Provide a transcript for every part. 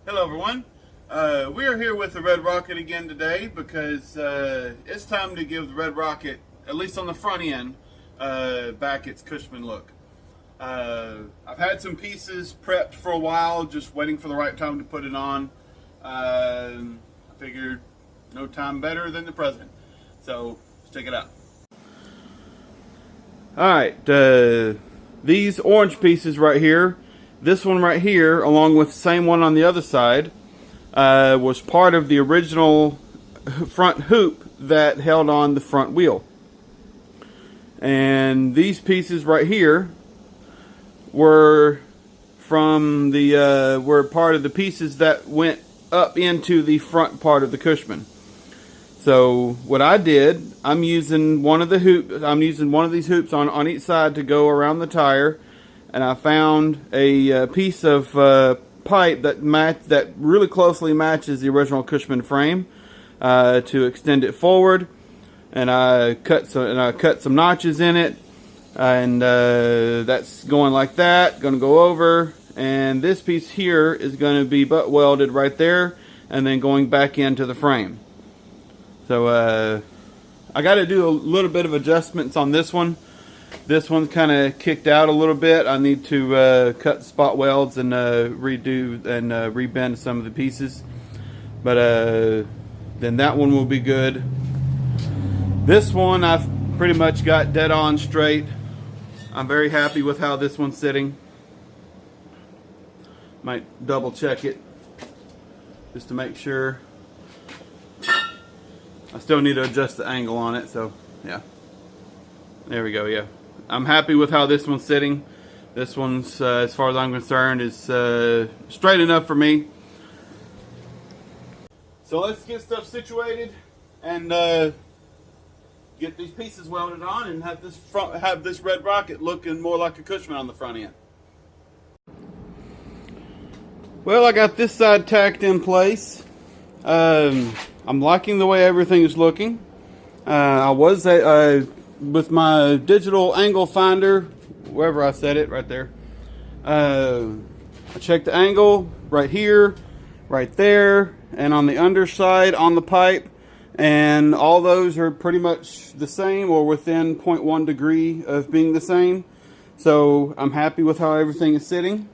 Hello everyone. We are here with the Red Rocket again today because it's time to give the Red Rocket, at least on the front end, back its Cushman look. I've had some pieces prepped for a while, just waiting for the right time to put it on. I figured no time better than the present. So let's check it out. Alright, these orange pieces right here, this one right here, along with the same one on the other side, was part of the original front hoop that held on the front wheel. And these pieces right here were from the were part of the pieces that went up into the front part of the Cushman. So what I did, I'm using one of these hoops on each side to go around the tire, and I found a piece of pipe that really closely matches the original Cushman frame to extend it forward, and I cut some notches in it, and that's going like that, going to go over, and this piece here is going to be butt welded right there and then going back into the frame. So I got to do a little bit of adjustments on this one. This one's kind of kicked out a little bit. I need to cut spot welds and redo and rebend some of the pieces. But then that one will be good. This one I've pretty much got dead on straight. I'm very happy with how this one's sitting. Might double check it just to make sure. I still need to adjust the angle on it, so yeah. There we go, yeah. I'm happy with how this one's sitting. This one's, as far as I'm concerned, is straight enough for me. So let's get stuff situated and get these pieces welded on and have this Red Rocket looking more like a Cushman on the front end. Well, I got this side tacked in place. I'm liking the way everything is looking. I was with my digital angle finder, wherever I set it, right there. I checked the angle right here, right there, and on the underside on the pipe, and all those are pretty much the same or within 0.1 degree of being the same. So I'm happy with how everything is sitting.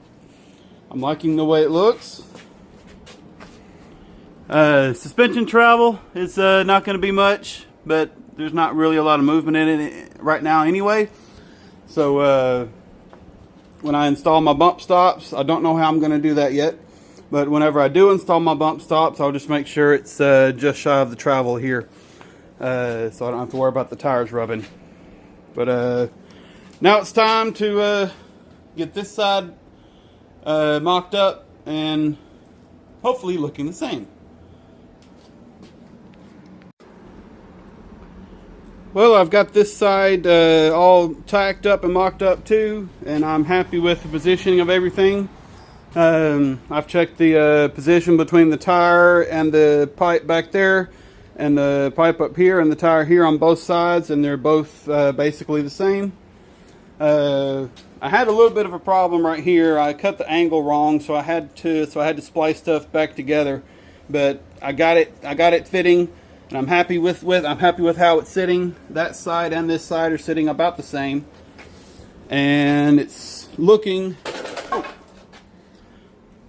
I'm liking the way it looks. Suspension travel is not going to be much, but there's not really a lot of movement in it right now anyway. So when I install my bump stops, I don't know how I'm going to do that yet, but whenever I do install my bump stops, I'll just make sure it's just shy of the travel here, so I don't have to worry about the tires rubbing. But now it's time to get this side mocked up and hopefully looking the same. Well, I've got this side all tacked up and mocked up too, and I'm happy with the positioning of everything. I've checked the position between the tire and the pipe back there, and the pipe up here and the tire here on both sides, and they're both basically the same. I had a little bit of a problem right here. I cut the angle wrong, so I had to splice stuff back together, but I got it fitting. And I'm happy with how it's sitting. That side and this side are sitting about the same, and it's looking.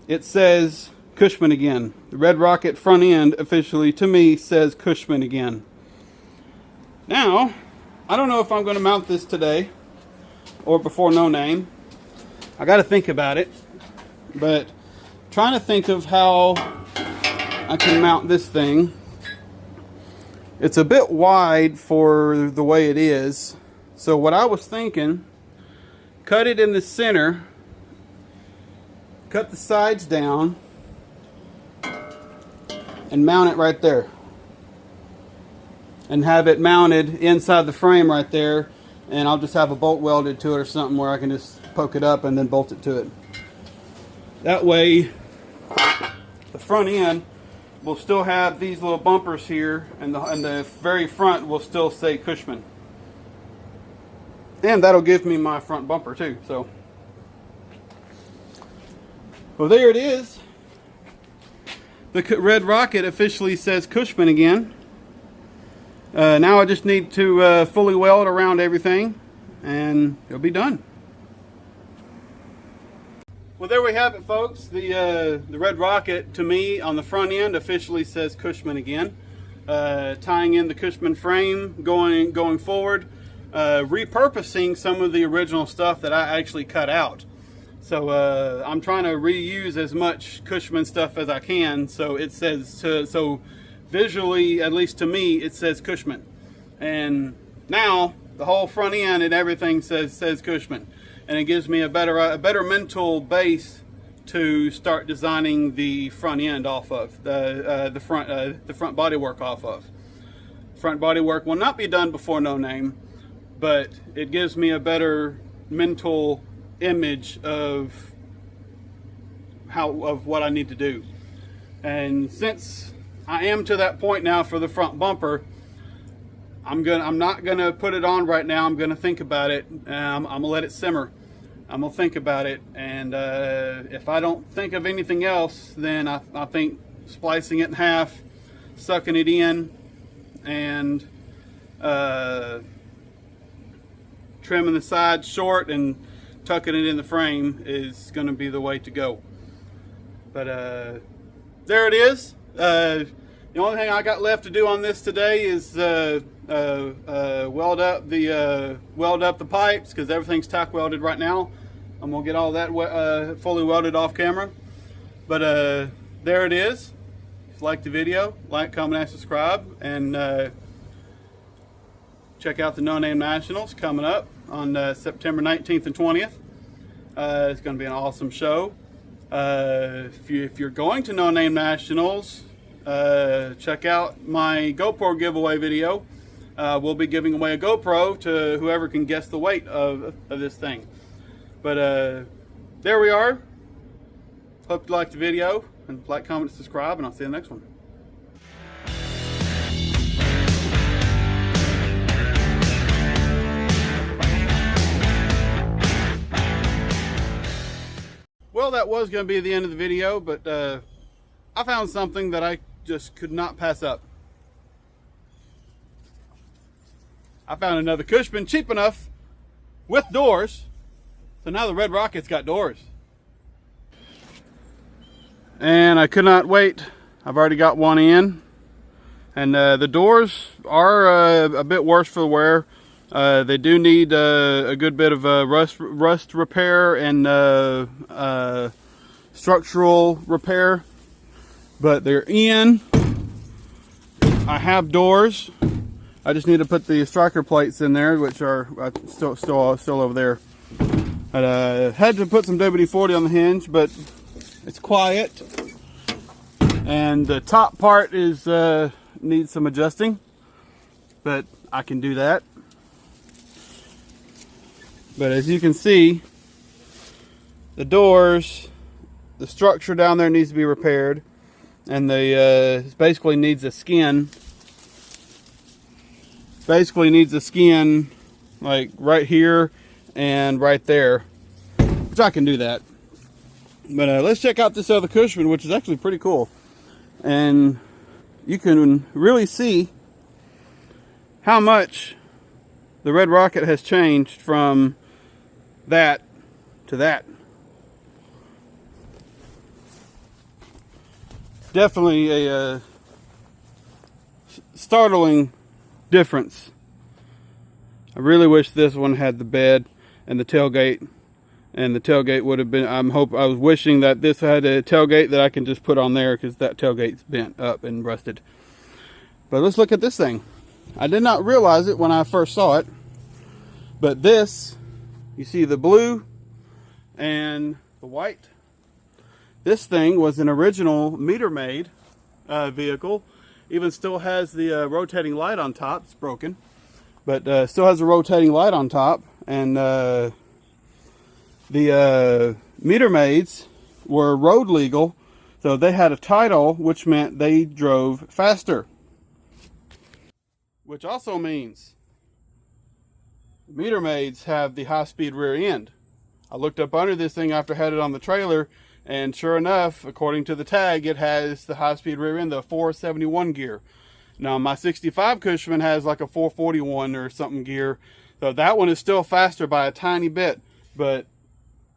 It says Cushman again. The Red Rocket front end officially to me says Cushman again. Now, I don't know if I'm going to mount this today or before no name. I got to think about it, but trying to think of how I can mount this thing. It's a bit wide for the way it is. So what I was thinking, cut it in the center, cut the sides down, and mount it right there. And have it mounted inside the frame right there, and I'll just have a bolt welded to it or something where I can just poke it up and then bolt it to it. That way, the front end will still have these little bumpers here, and the very front will still say Cushman. And that'll give me my front bumper too. So, well, there it is. the red rocket officially says Cushman again. Now I just need to fully weld around everything and it'll be done. Well, there we have it, folks. The red rocket, to me, on the front end officially says Cushman again. Tying in the Cushman frame going forward, repurposing some of the original stuff that I actually cut out. So I'm trying to reuse as much Cushman stuff as I can, so it says, so visually, at least to me, it says Cushman. And now the whole front end and everything says Cushman, and it gives me a better mental base to start designing the front end off of, the front bodywork off of. Front bodywork will not be done before No Name, but it gives me a better mental image of what I need to do. And since I am to that point now for the front bumper, I'm not gonna put it on right now. I'm gonna think about it. I'm gonna let it simmer. I'm gonna think about it, and if I don't think of anything else, then I think splicing it in half, sucking it in, and trimming the sides short and tucking it in the frame is going to be the way to go. But there it is. The only thing I got left to do on this today is weld up the pipes, because everything's tack welded right now. I'm gonna get all that fully welded off camera. But there it is. If you like the video, like, comment, and subscribe, and check out the No Name Nationals coming up on September 19th and 20th. It's going to be an awesome show. If you're going to No Name Nationals, check out my GoPro giveaway video. We'll be giving away a GoPro to whoever can guess the weight of this thing. But there we are. Hope you liked the video, and like, comment, subscribe, and I'll see you in the next one. Well, that was going to be the end of the video, but I found something that I just could not pass up. I found another Cushman cheap enough with doors. So now the red rocket's got doors. And I could not wait. I've already got one in. And the doors are a bit worse for the wear. They do need a good bit of rust repair and structural repair, but they're in. I have doors. I just need to put the striker plates in there, which are still over there. I had to put some WD-40 on the hinge, but it's quiet, and the top part is needs some adjusting, but I can do that. But as you can see, the doors, the structure down there needs to be repaired, and it basically needs a skin. Basically needs a skin like right here and right there, which I can do that. But let's check out this other Cushman, which is actually pretty cool, and you can really see how much the red rocket has changed from that to that. Definitely a startling difference. I really wish this one had the bed and the tailgate, and the tailgate would have been, I was wishing that this had a tailgate that I can just put on there, because that tailgate's bent up and rusted. But let's look at this thing. I did not realize it when I first saw it, but this, you see the blue and the white. This thing was an original meter-made vehicle. Even still has the rotating light on top. It's broken, but still has a rotating light on top. And the meter maids were road legal, so they had a title, which meant they drove faster. Which also means meter maids have the high-speed rear end. I looked up under this thing after I had it on the trailer, And sure enough, according to the tag, it has the high-speed rear end, the 471 gear. Now, my 65 Cushman has like a 441 or something gear. So that one is still faster by a tiny bit. But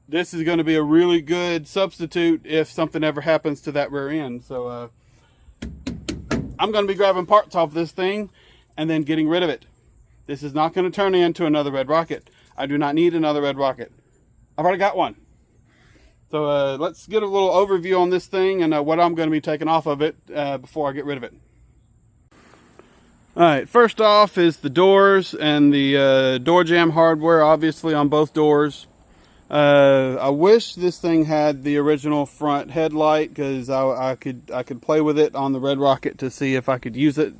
this is going to be a really good substitute if something ever happens to that rear end. So I'm going to be grabbing parts off this thing and then getting rid of it. This is not going to turn into another Red Rocket. I do not need another Red Rocket. I've already got one. So let's get a little overview on this thing and what I'm going to be taking off of it before I get rid of it. Alright, first off is the doors and the door jamb hardware, obviously on both doors. I wish this thing had the original front headlight, because I could play with it on the Red Rocket to see if I could use it,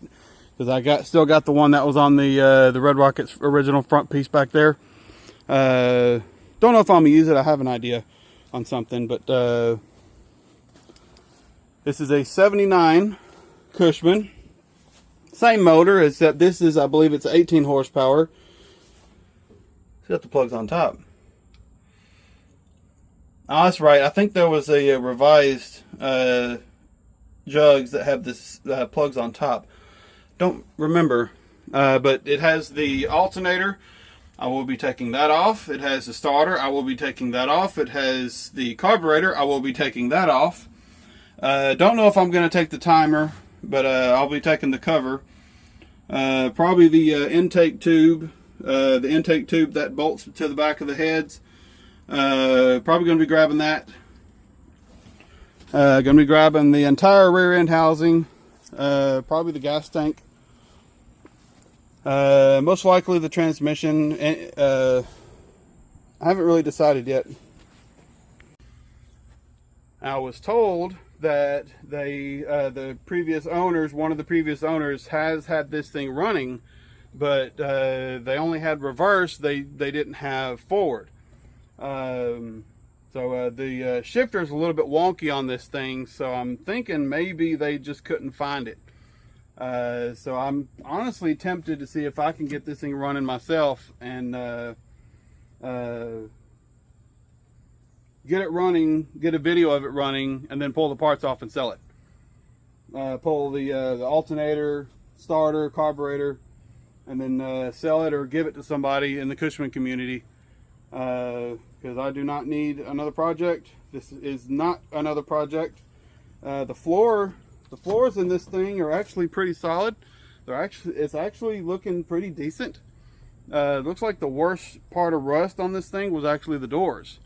because I still got the one that was on the Red Rocket's original front piece back there. Don't know if I'm gonna use it. I have an idea on something, but this is a 79 Cushman. Same motor, except this is, I believe it's 18 horsepower. It's got the plugs on top. Oh, that's right. I think there was a revised jugs that have this plugs on top. Don't remember, but it has the alternator. I will be taking that off. It has the starter. I will be taking that off. It has the carburetor. I will be taking that off. Don't know if I'm going to take the timer, but I'll be taking the cover. Probably the intake tube. The intake tube that bolts to the back of the heads. Probably going to be grabbing that. Going to be grabbing the entire rear end housing. Probably the gas tank. Most likely the transmission. I haven't really decided yet. I was told that the previous owners, one of the previous owners, has had this thing running, but they only had reverse. They didn't have forward. So the shifter is a little bit wonky on this thing, so I'm thinking maybe they just couldn't find it. So I'm honestly tempted to see if I can get this thing running myself and get it running, get a video of it running, and then pull the parts off and sell it. Pull the alternator, starter, carburetor, and then sell it or give it to somebody in the Cushman community. Because I do not need another project. This is not another project. The floors in this thing are actually pretty solid. It's actually looking pretty decent. It looks like the worst part of rust on this thing was actually the doors.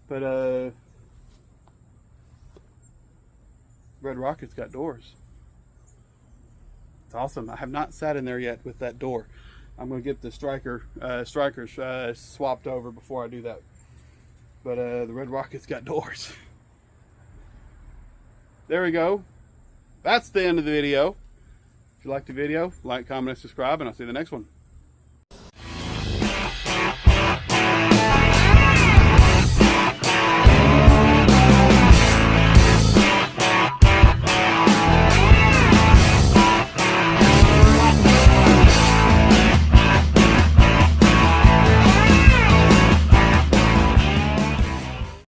But Red Rocket's got doors. It's awesome. I have not sat in there yet with that door. I'm going to get the strikers swapped over before I do that. But the Red Rocket's got doors. There we go. That's the end of the video. If you liked the video, like, comment, and subscribe, and I'll see you in the next one.